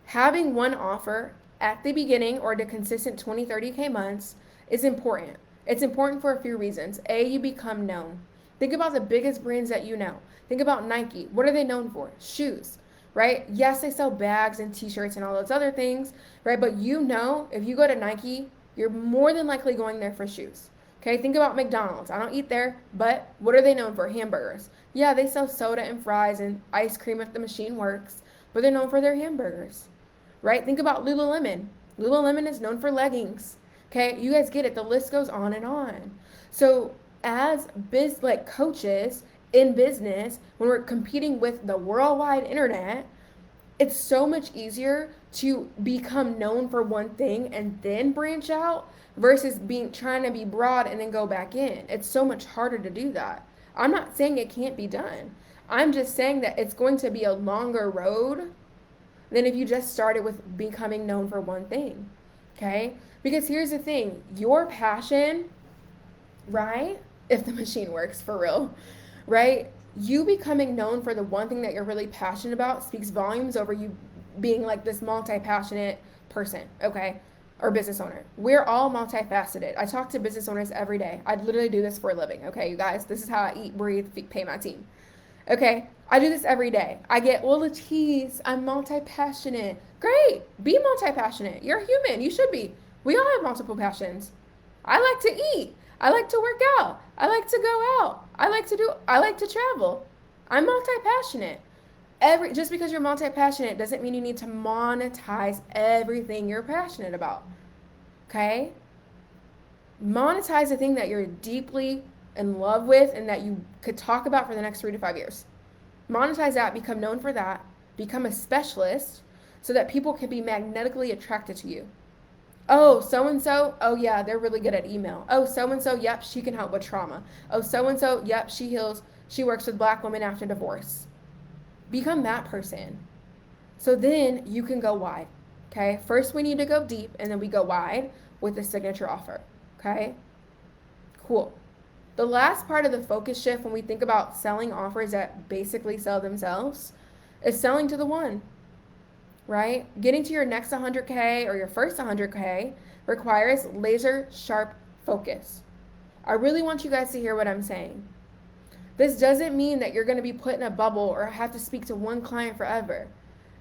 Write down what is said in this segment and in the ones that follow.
Having one offer at the beginning or the consistent 20, 30K months is important. It's important for a few reasons. A, you become known. Think about the biggest brands that you know. Think about Nike. What are they known for? Shoes, right? Yes, they sell bags and t-shirts and all those other things, right? But you know, if you go to Nike, you're more than likely going there for shoes. Okay, think about McDonald's. I don't eat there, but what are they known for? Hamburgers. Yeah, they sell soda and fries and ice cream if the machine works, but they're known for their hamburgers, right? Think about Lululemon. Lululemon is known for leggings. Okay, you guys get it. The list goes on and on. So as coaches in business, when we're competing with the worldwide internet, it's so much easier to become known for one thing and then branch out versus being trying to be broad and then go back in. It's so much harder to do that. I'm not saying it can't be done. I'm just saying that it's going to be a longer road than if you just started with becoming known for one thing. Okay? Because here's the thing, your passion, right? If the machine works for real, right? You becoming known for the one thing that you're really passionate about speaks volumes over you being like this multi-passionate person, okay? Or business owner. We're all multifaceted. I talk to business owners every day. I literally do this for a living, okay, you guys? This is how I eat, breathe, pay my team. Okay, I do this every day. I get, well, Lattice, I'm multi-passionate. Great, be multi-passionate. You're a human, you should be. We all have multiple passions. I like to eat. I like to work out. I like to go out. I like to travel. I'm multi-passionate. Just because you're multi-passionate doesn't mean you need to monetize everything you're passionate about. Okay? Monetize the thing that you're deeply in love with and that you could talk about for the next 3 to 5 years. Monetize that, become known for that, become a specialist so that people can be magnetically attracted to you. Oh, so-and-so, oh yeah, they're really good at email. Oh, so-and-so, yep, she can help with trauma. Oh, so-and-so, yep, she works with Black women after divorce. Become that person. So then you can go wide, okay? First we need to go deep and then we go wide with a signature offer, okay? Cool. The last part of the focus shift when we think about selling offers that basically sell themselves is selling to the one, right? Getting to your next 100K or your first 100K requires laser sharp focus. I really want you guys to hear what I'm saying. This doesn't mean that you're going to be put in a bubble or have to speak to one client forever.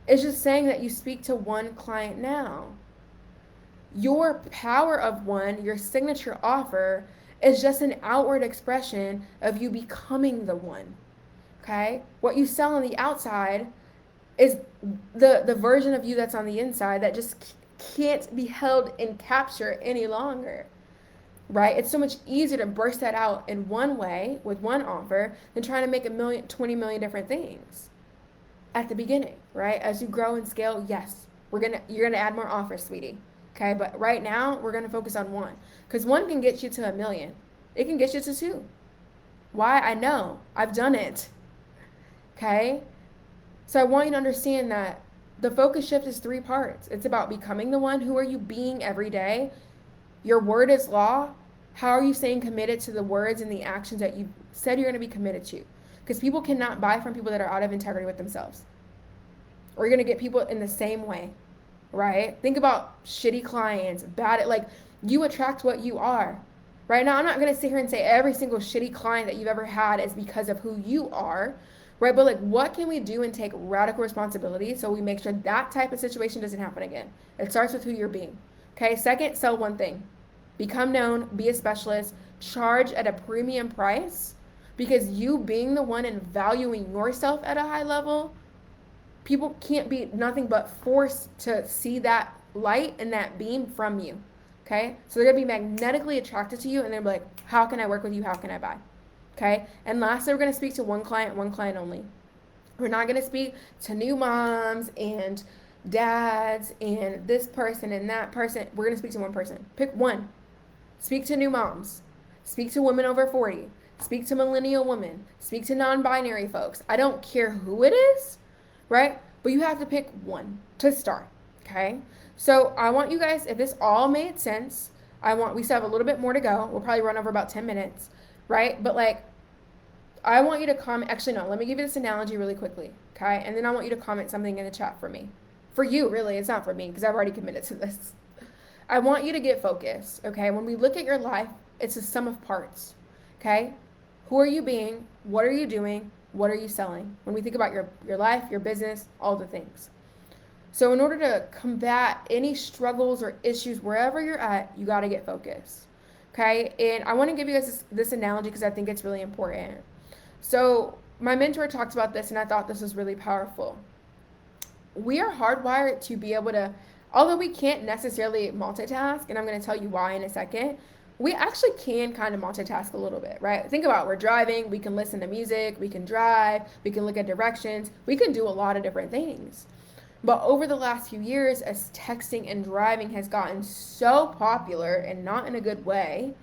It's just saying that you speak to one client now. Your power of one, your signature offer, is just an outward expression of you becoming the one. Okay? What you sell on the outside is the version of you that's on the inside that just can't be held in capture any longer. Right? It's so much easier to burst that out in one way with one offer than trying to make 20 million different things at the beginning, right? As you grow and scale, yes, you're gonna add more offers, sweetie. Okay, but right now we're gonna focus on one because one can get you to 1 million. It can get you to 2. Why? I know. I've done it. Okay? So I want you to understand that the focus shift is 3 parts. It's about becoming the one. Who are you being every day? Your word is law. How are you staying committed to the words and the actions that you said you're going to be committed to? Because people cannot buy from people that are out of integrity with themselves. Or you're going to get people in the same way, right? Think about shitty clients, you attract what you are. Right now, I'm not going to sit here and say every single shitty client that you've ever had is because of who you are, right? But what can we do and take radical responsibility so we make sure that type of situation doesn't happen again? It starts with who you're being. Okay, second, sell one thing. Become known, be a specialist, charge at a premium price because you being the one and valuing yourself at a high level, people can't be nothing but forced to see that light and that beam from you. Okay, so they're gonna be magnetically attracted to you and they're like, how can I work with you? How can I buy? Okay, and lastly, we're gonna speak to one client only. We're not gonna speak to new moms and dads and this person and that person. We're gonna speak to one person. Pick one. Speak to new moms. Speak to women over 40. Speak to millennial women. Speak to non-binary folks. I don't care who it is, right? But you have to pick one to start, okay? So I want you guys, if this all made sense, we still have a little bit more to go. We'll probably run over about 10 minutes, right? But I want you to comment. Actually, no, let me give you this analogy really quickly, okay? And then I want you to comment something in the chat for me. For you, really, it's not for me because I've already committed to this. I want you to get focused, okay? When we look at your life, it's a sum of parts, okay? Who are you being? What are you doing? What are you selling? When we think about your life, your business, all the things. So in order to combat any struggles or issues wherever you're at, you got to get focused, okay? And I want to give you guys this analogy because I think it's really important. So my mentor talked about this, and I thought this was really powerful. We are hardwired to be able to, although we can't necessarily multitask, and I'm going to tell you why in a second, we actually can kind of multitask a little bit, right? Think about it. We're driving, we can listen to music, we can drive, we can look at directions, we can do a lot of different things. But over the last few years, as texting and driving has gotten so popular and not in a good way,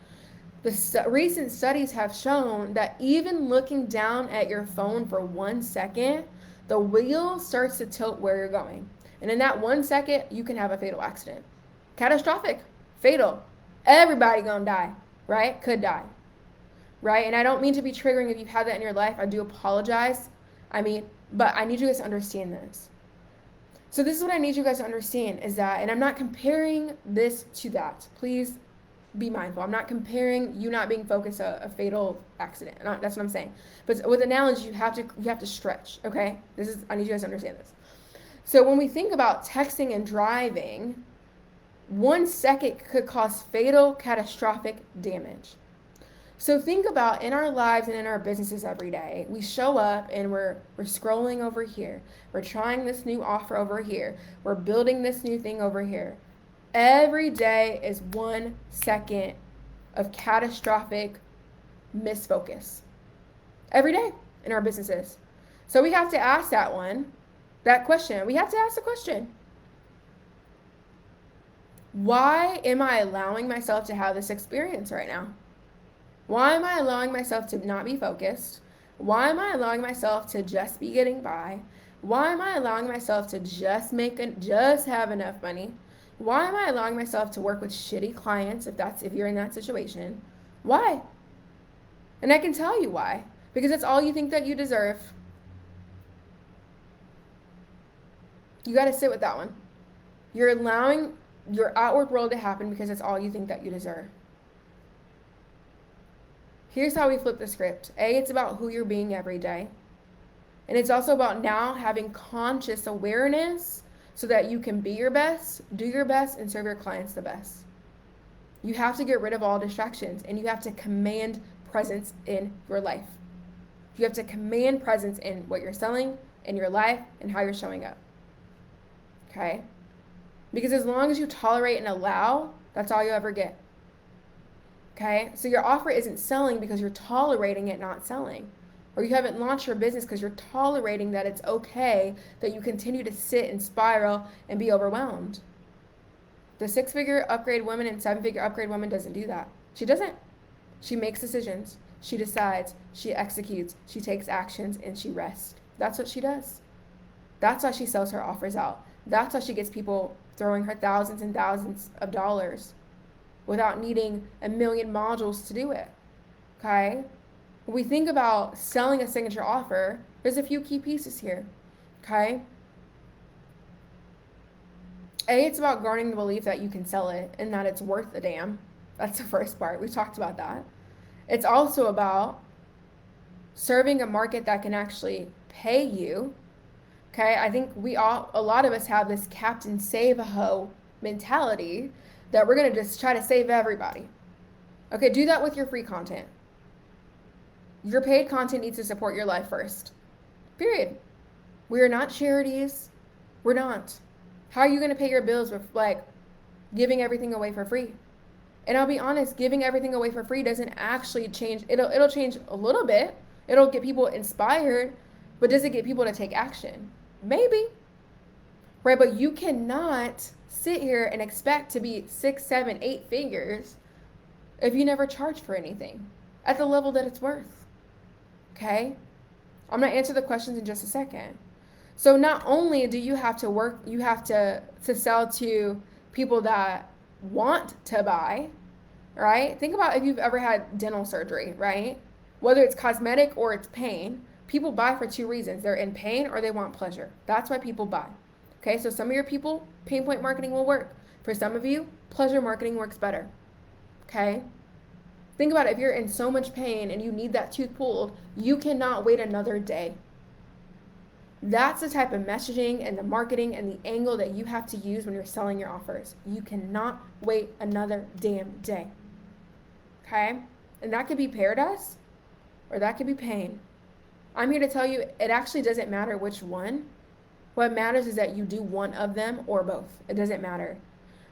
the recent studies have shown that even looking down at your phone for 1 second, the wheel starts to tilt where you're going. And in that 1 second, you can have a fatal accident. Catastrophic, fatal. Everybody gonna die, right? Could die, right? And I don't mean to be triggering if you've had that in your life. I do apologize. But I need you guys to understand this. So this is what I need you guys to understand is that, and I'm not comparing this to that. Please be mindful. I'm not comparing you not being focused a fatal accident. That's what I'm saying. But with analogy, you have to stretch. Okay, I need you guys to understand this. So when we think about texting and driving, 1 second could cause fatal, catastrophic damage. So think about in our lives and in our businesses every day, we show up and we're scrolling over here. We're trying this new offer over here. We're building this new thing over here. Every day is 1 second of catastrophic misfocus. Every day in our businesses. So we have to ask that question. We have to ask the question. Why am I allowing myself to have this experience right now? Why am I allowing myself to not be focused? Why am I allowing myself to just be getting by? Why am I allowing myself to just have enough money? Why am I allowing myself to work with shitty clients if you're in that situation? Why? And I can tell you why. Because it's all you think that you deserve. You got to sit with that one. You're allowing your outward world to happen because it's all you think that you deserve. Here's how we flip the script. It's about who you're being every day. And it's also about now having conscious awareness so that you can be your best, do your best, and serve your clients the best. You have to get rid of all distractions, and you have to command presence in your life. You have to command presence in what you're selling, in your life, and how you're showing up. Okay? Because as long as you tolerate and allow, that's all you'll ever get. Okay? So your offer isn't selling because you're tolerating it not selling. Or you haven't launched your business because you're tolerating that it's okay that you continue to sit and spiral and be overwhelmed. The 6-figure upgrade woman and 7-figure upgrade woman doesn't do that. She doesn't. She makes decisions. She decides. She executes. She takes actions, and she rests. That's what she does. That's why she sells her offers out. That's why she gets people throwing her thousands and thousands of dollars without needing a million modules to do it. Okay? When we think about selling a signature offer, there's a few key pieces here. Okay? It's about garnering the belief that you can sell it and that it's worth a damn. That's the first part. We talked about that. It's also about serving a market that can actually pay you. Okay? I think a lot of us have this Captain Save-A-Ho mentality that we're going to just try to save everybody. Okay, do that with your free content. Your paid content needs to support your life first. Period. We are not charities. We're not. How are you going to pay your bills with giving everything away for free? And I'll be honest, giving everything away for free doesn't actually change. It'll change a little bit. It'll get people inspired, but does it get people to take action? Maybe. Right, but you cannot sit here and expect to be 6, 7, 8 figures if you never charge for anything at the level that it's worth. Okay? I'm going to answer the questions in just a second. So not only do you have to work, you have to sell to people that want to buy, right? Think about if you've ever had dental surgery, right? Whether it's cosmetic or it's pain, people buy for 2 reasons. They're in pain or they want pleasure. That's why people buy. Okay, so some of your people, pain point marketing will work. For some of you, pleasure marketing works better. Okay? Think about it. If you're in so much pain and you need that tooth pulled, you cannot wait another day. That's the type of messaging and the marketing and the angle that you have to use when you're selling your offers. You cannot wait another damn day. Okay? And that could be paradise or that could be pain. I'm here to tell you it actually doesn't matter which one. What matters is that you do one of them or both. It doesn't matter,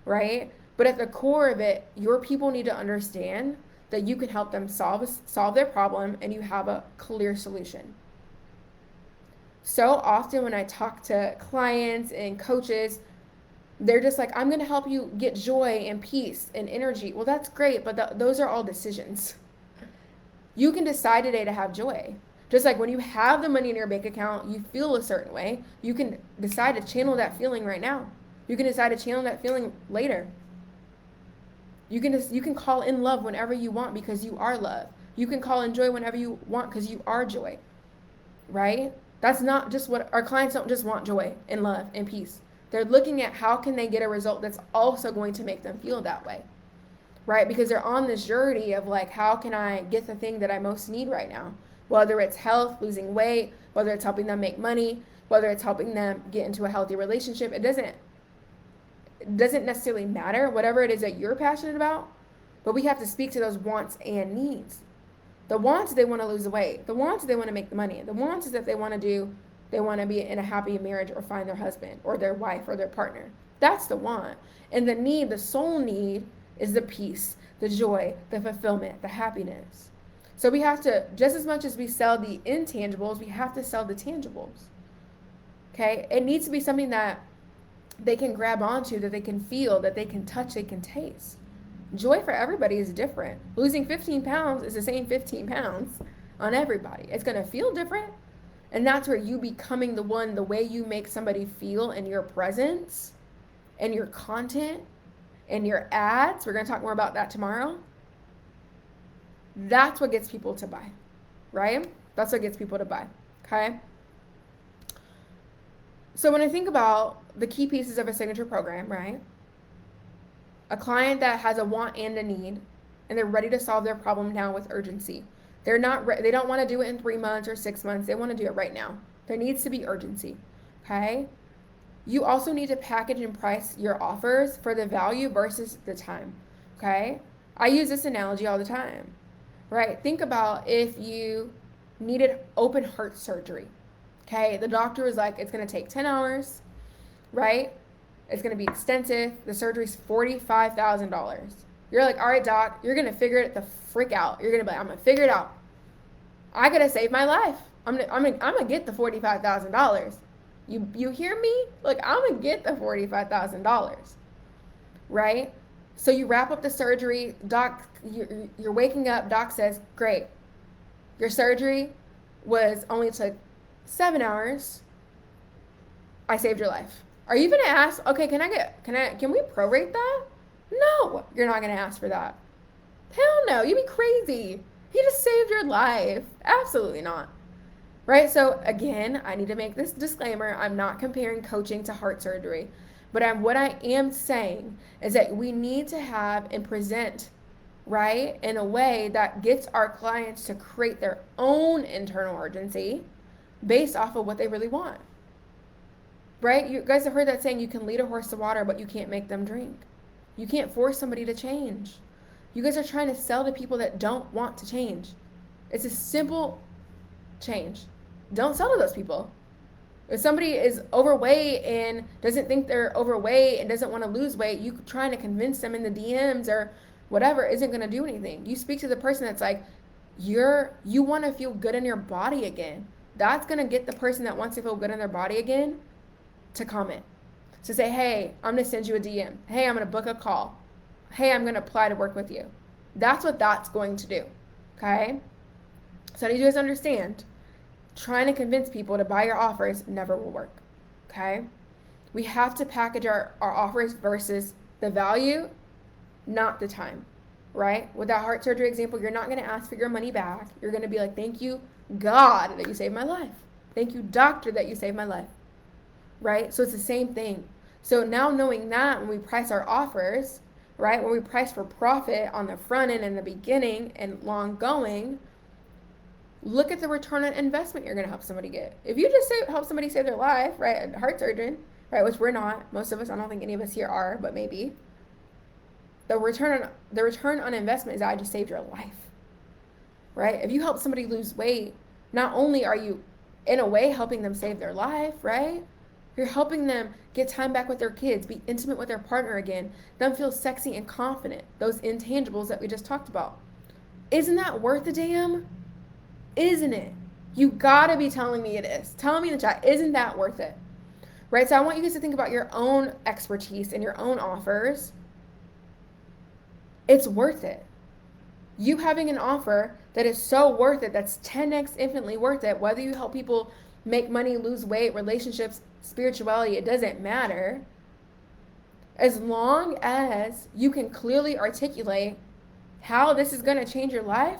right? But at the core of it, your people need to understand that you can help them solve their problem and you have a clear solution. So often when I talk to clients and coaches, they're just like, I'm going to help you get joy and peace and energy. Well, that's great, but those are all decisions. You can decide today to have joy. Just like when you have the money in your bank account, you feel a certain way. You can decide to channel that feeling right now. You can decide to channel that feeling later. You can call in love whenever you want because you are love. You can call in joy whenever you want because you are joy. Right? That's not just what our clients don't just want joy and love and peace. They're looking at how can they get a result that's also going to make them feel that way. Right? Because they're on this journey of like, how can I get the thing that I most need right now? Whether it's health, losing weight, whether it's helping them make money, whether it's helping them get into a healthy relationship, it doesn't necessarily matter, whatever it is that you're passionate about, but we have to speak to those wants and needs. The wants, they want to lose the weight. The wants, they want to make the money. The wants is that they want to be in a happy marriage or find their husband or their wife or their partner. That's the want. And the need, the soul need, is the peace, the joy, the fulfillment, the happiness. So we have to, just as much as we sell the intangibles, we have to sell the tangibles. Okay? It needs to be something that they can grab onto, that they can feel, that they can touch, they can taste. Joy for everybody is different. Losing 15 pounds is the same 15 pounds on everybody. It's going to feel different. And that's where you becoming the way you make somebody feel in your presence and your content and your ads. We're going to talk more about that tomorrow. That's what gets people to buy, right? That's what gets people to buy, okay? So when I think about the key pieces of a signature program, right? A client that has a want and a need, and they're ready to solve their problem now with urgency. They don't want to do it in 3 months or 6 months. They want to do it right now. There needs to be urgency, okay? You also need to package and price your offers for the value versus the time, okay? I use this analogy all the time, right? Think about if you needed open heart surgery, okay? The doctor was like, it's going to take 10 hours, right? It's going to be extensive. The surgery's $45,000. You're like, all right, doc, you're going to figure it the frick out. You're going to be like, I'm going to figure it out. I got to save my life. I'm going to get the $45,000. You hear me? Like, I'm going to get the $45,000, right? So you wrap up the surgery. Doc, you're waking up. Doc says, great. Your surgery only took 7 hours. I saved your life. Are you going to ask, okay, can we prorate that? No, you're not going to ask for that. Hell no, you'd be crazy. He just saved your life. Absolutely not. Right? So again, I need to make this disclaimer. I'm not comparing coaching to heart surgery. But what I am saying is that we need to have and present, right, in a way that gets our clients to create their own internal urgency based off of what they really want. Right? You guys have heard that saying, you can lead a horse to water, but you can't make them drink. You can't force somebody to change. You guys are trying to sell to people that don't want to change. It's a simple change. Don't sell to those people. If somebody is overweight and doesn't think they're overweight and doesn't want to lose weight, you trying to convince them in the DMs or whatever isn't going to do anything. You speak to the person that's like, you want to feel good in your body again. That's going to get the person that wants to feel good in their body again to comment. To say, hey, I'm going to send you a DM. Hey, I'm going to book a call. Hey, I'm going to apply to work with you. That's what that's going to do. Okay? So you guys understand, trying to convince people to buy your offers never will work. Okay? We have to package our offers versus the value, not the time. Right? With that heart surgery example, you're not going to ask for your money back. You're going to be like, thank you, God, that you saved my life. Thank you, doctor, that you saved my life. right? So it's the same thing. So now knowing that when we price our offers, right, when we price for profit on the front end and the beginning and long going, look at the return on investment you're going to help somebody get. If you just help somebody save their life, right, a heart surgeon, right, which we're not, most of us, I don't think any of us here are, but maybe, the return on investment is that I just saved your life, right? If you help somebody lose weight, not only are you in a way helping them save their life, right? You're helping them get time back with their kids, be intimate with their partner again, them feel sexy and confident, those intangibles that we just talked about. Isn't that worth a damn? Isn't it? You gotta be telling me it is. Tell me in the chat, isn't that worth it? Right? So I want you guys to think about your own expertise and your own offers. It's worth it. You having an offer that is so worth it, that's 10x infinitely worth it, whether you help people make money, lose weight, relationships, spirituality, it doesn't matter. As long as you can clearly articulate how this is going to change your life,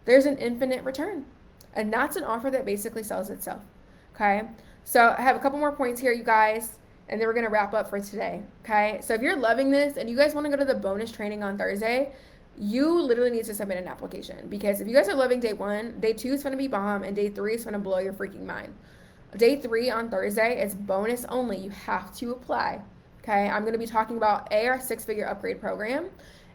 there's an infinite return. And that's an offer that basically sells itself. Okay? So I have a couple more points here, you guys, and then we're going to wrap up for today. Okay? So if you're loving this and you guys want to go to the bonus training on Thursday, you literally need to submit an application, because if you guys are loving day 1, day 2 is going to be bomb, and day 3 is going to blow your freaking mind. Day 3 on Thursday is bonus only. You have to apply. Okay? I'm going to be talking about our 6-figure upgrade program,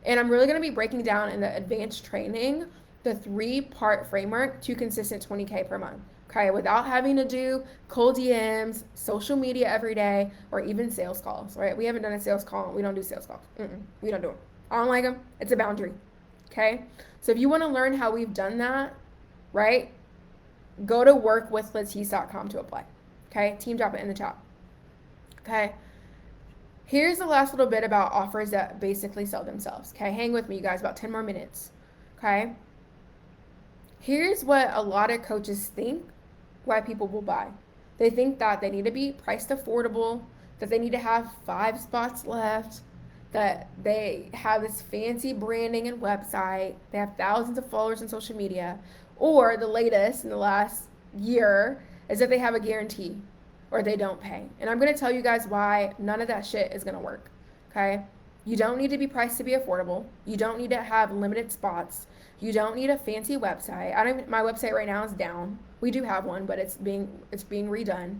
and I'm really going to be breaking down in the advanced training the 3-part framework to consistent 20K per month. Okay, without having to do cold DMs, social media every day, or even sales calls, right? We haven't done a sales call. We don't do sales calls. We don't do them. I don't like them. It's a boundary. Okay, so if you want to learn how we've done that, right, go to workwithlattice.com to apply. Okay, team, drop it in the chat. Okay, here's the last little bit about offers that basically sell themselves. Okay, hang with me, you guys, about 10 more minutes. Okay, here's what a lot of coaches think why people will buy. They think that they need to be priced affordable, that they need to have 5 spots left, that they have this fancy branding and website, they have thousands of followers on social media, or the latest in the last year is that they have a guarantee or they don't pay. And I'm going to tell you guys why none of that shit is going to work. Okay? You don't need to be priced to be affordable. You don't need to have limited spots. You don't need a fancy website. My website right now is down. We do have one, but it's being redone,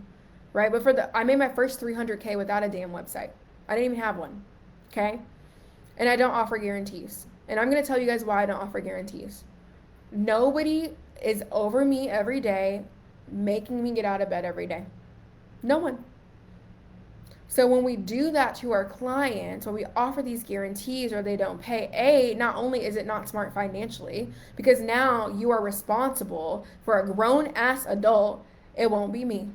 right? But I made my first 300K without a damn website. I didn't even have one, okay? And I don't offer guarantees. And I'm gonna tell you guys why I don't offer guarantees. Nobody is over me every day, making me get out of bed every day. No one. So when we do that to our clients, when we offer these guarantees or they don't pay, not only is it not smart financially, because now you are responsible for a grown-ass adult, it won't be me.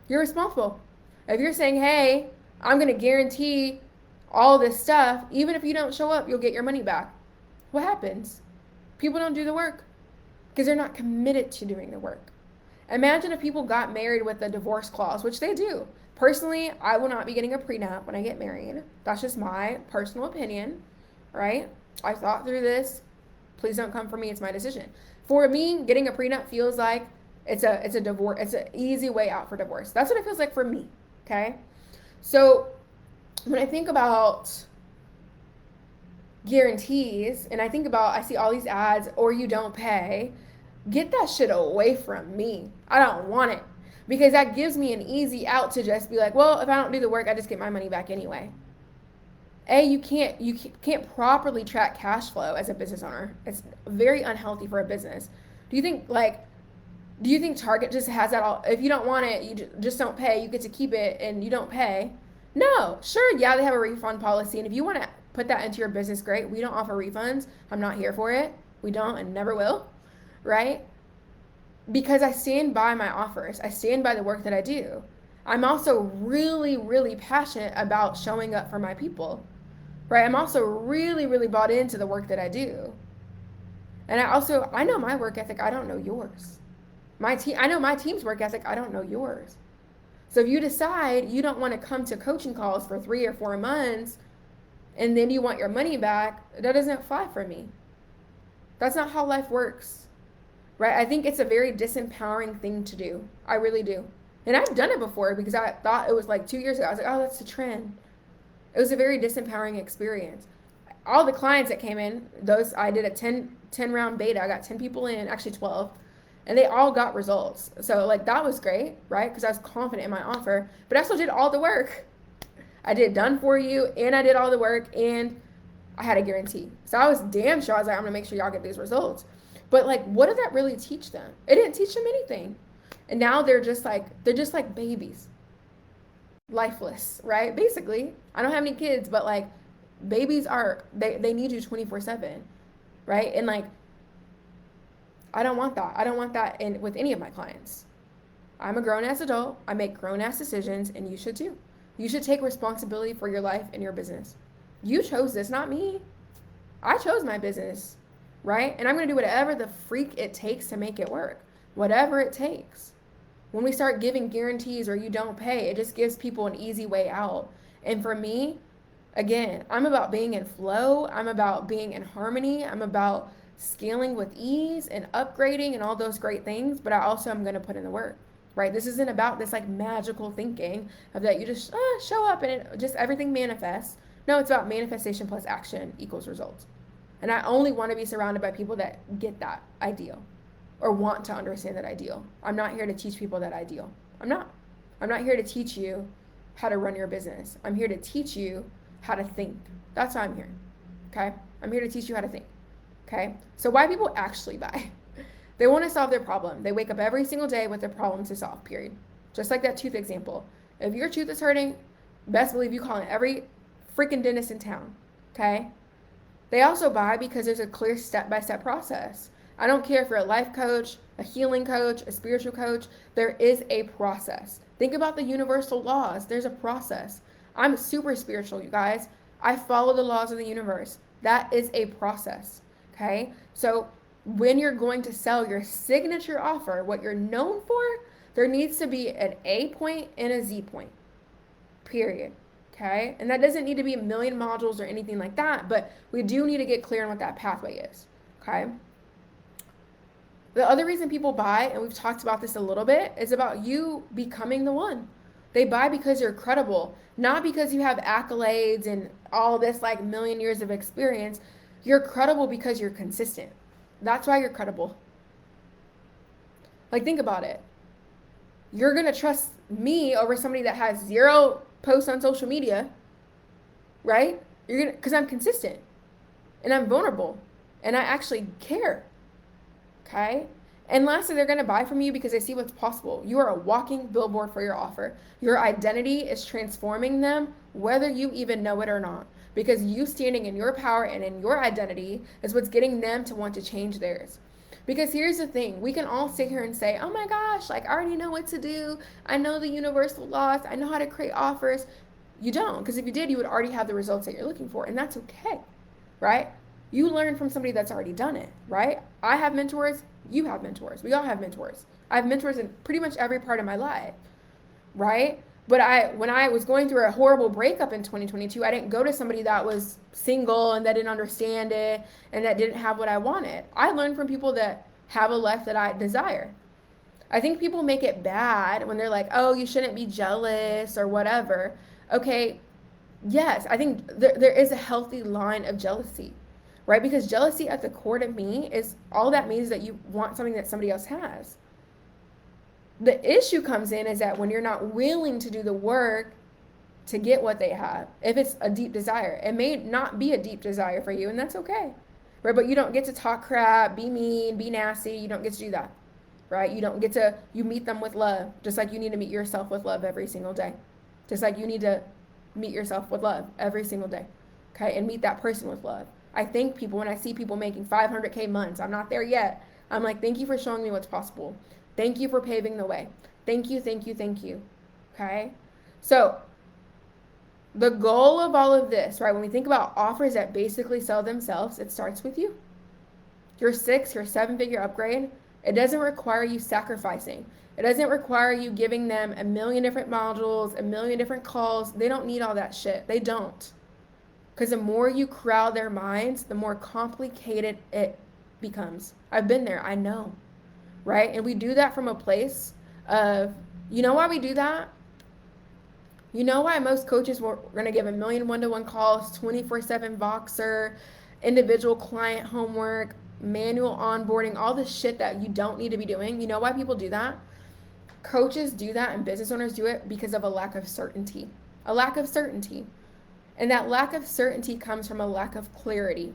You're responsible. If you're saying, hey, I'm going to guarantee all this stuff, even if you don't show up, you'll get your money back. What happens? People don't do the work because they're not committed to doing the work. Imagine if people got married with a divorce clause, which they do. Personally, I will not be getting a prenup when I get married. That's just my personal opinion, right? I thought through this. Please don't come for me. It's my decision. For me, getting a prenup feels like it's a divorce. It's an easy way out for divorce. That's what it feels like for me, okay? So when I think about guarantees and I see all these ads, or you don't pay, get that shit away from me. I don't want it. Because that gives me an easy out to just be like, well, if I don't do the work, I just get my money back anyway. You can't properly track cash flow as a business owner. It's very unhealthy for a business. Do you think Target just has that all? If you don't want it, you just don't pay. You get to keep it and you don't pay. No, sure, yeah, they have a refund policy. And if you want to put that into your business, great. We don't offer refunds. I'm not here for it. We don't and never will, right? Because I stand by my offers. I stand by the work that I do. I'm also really, really passionate about showing up for my people, right? I'm also really, really bought into the work that I do. And I know my work ethic. I don't know yours. I know my team's work ethic. I don't know yours. So if you decide you don't want to come to coaching calls for 3 or 4 months and then you want your money back, that doesn't fly for me. That's not how life works. Right? I think it's a very disempowering thing to do. I really do. And I've done it before because I thought it was like 2 years ago. I was like, oh, that's the trend. It was a very disempowering experience. All the clients that came in, those I did a 10 round beta. I got 10 people in, actually 12, and they all got results. So like that was great, right? Because I was confident in my offer, but I still did all the work. I did done for you, and I did all the work, and I had a guarantee. So I was damn sure. I was like, I'm gonna make sure y'all get these results. But like, what did that really teach them? It didn't teach them anything. And now they're just like babies, lifeless, right? Basically, I don't have any kids, but like babies are they need you 24/7, right? And like I don't want that. I don't want that in with any of my clients. I'm a grown ass adult. I make grown ass decisions, and you should too. You should take responsibility for your life and your business. You chose this, not me. I chose my business, right? And I'm going to do whatever the freak it takes to make it work. Whatever it takes. When we start giving guarantees or you don't pay, it just gives people an easy way out. And for me, again, I'm about being in flow. I'm about being in harmony. I'm about scaling with ease and upgrading and all those great things. But I also am going to put in the work, right? This isn't about this like magical thinking of that you just show up and it just everything manifests. No, it's about manifestation plus action equals results. And I only want to be surrounded by people that get that ideal or want to understand that ideal. I'm not here to teach people that ideal. I'm not. I'm not here to teach you how to run your business. I'm here to teach you how to think. That's why I'm here. Okay? I'm here to teach you how to think. Okay? So why people actually buy? They want to solve their problem. They wake up every single day with a problem to solve, period. Just like that tooth example. If your tooth is hurting, best believe you call in every freaking dentist in town. Okay? They also buy because there's a clear step-by-step process. I don't care if you're a life coach, a healing coach, a spiritual coach, there is a process. Think about the universal laws. There's a process. I'm super spiritual, you guys. I follow the laws of the universe. That is a process, okay? So when you're going to sell your signature offer, what you're known for, there needs to be an A point and a Z point, period. Okay, and that doesn't need to be a million modules or anything like that, but we do need to get clear on what that pathway is. Okay. The other reason people buy, and we've talked about this a little bit, is about you becoming the one. They buy because you're credible, not because you have accolades and all this like million years of experience. You're credible because you're consistent. That's why you're credible. Like, think about it. You're going to trust me over somebody that has zero posts on social media, right? You're gonna, because I'm consistent and I'm vulnerable and I actually care. Okay. And lastly, they're gonna buy from you because they see what's possible. You are a walking billboard for your offer. Your identity is transforming them, whether you even know it or not. Because you standing in your power and in your identity is what's getting them to want to change theirs. Because here's the thing, we can all sit here and say, oh my gosh, like I already know what to do. I know the universal laws. I know how to create offers. You don't, because if you did, you would already have the results that you're looking for. And that's okay, right? You learn from somebody that's already done it, right? I have mentors. You have mentors. We all have mentors. I have mentors in pretty much every part of my life, right? But when I was going through a horrible breakup in 2022, I didn't go to somebody that was single and that didn't understand it and that didn't have what I wanted. I learned from people that have a life that I desire. I think people make it bad when they're like, oh, you shouldn't be jealous or whatever. Okay, yes, I think there is a healthy line of jealousy, right? Because jealousy at the core to me is all that means that you want something that somebody else has. The issue comes in is that when you're not willing to do the work to get what they have, if it's a deep desire, it may not be a deep desire for you, and that's okay, right? But you don't get to talk crap, be mean, be nasty. You don't get to do that, right? You don't get to, you meet them with love, just like you need to meet yourself with love every single day. Just like you need to meet yourself with love every single day, okay? And meet that person with love. I thank people when I see people making 500K months. I'm not there yet. I'm like, thank you for showing me what's possible. Thank you for paving the way. Thank you, thank you, thank you. Okay? So, the goal of all of this, right, when we think about offers that basically sell themselves, it starts with you. Your 7-figure upgrade, it doesn't require you sacrificing. It doesn't require you giving them a million different modules, a million different calls. They don't need all that shit. They don't. Because the more you crowd their minds, the more complicated it becomes. I've been there. I know. Right? And we do that from a place of You know why we do that? You know why most coaches were going to give a million one-to-one calls, 24/7 Voxer, individual client homework, manual onboarding, all the shit that you don't need to be doing? You know why people do that? Coaches do that and business owners do it because of a lack of certainty. A lack of certainty. And that lack of certainty comes from a lack of clarity.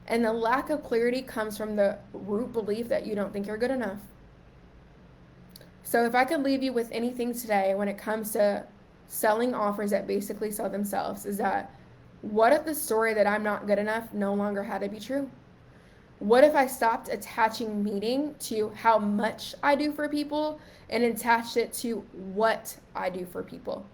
And the lack of clarity comes from the root belief that you don't think you're good enough. So if I could leave you with anything today when it comes to selling offers that basically sell themselves, is that what if the story that I'm not good enough no longer had to be true? What if I stopped attaching meaning to how much I do for people and attached it to what I do for people?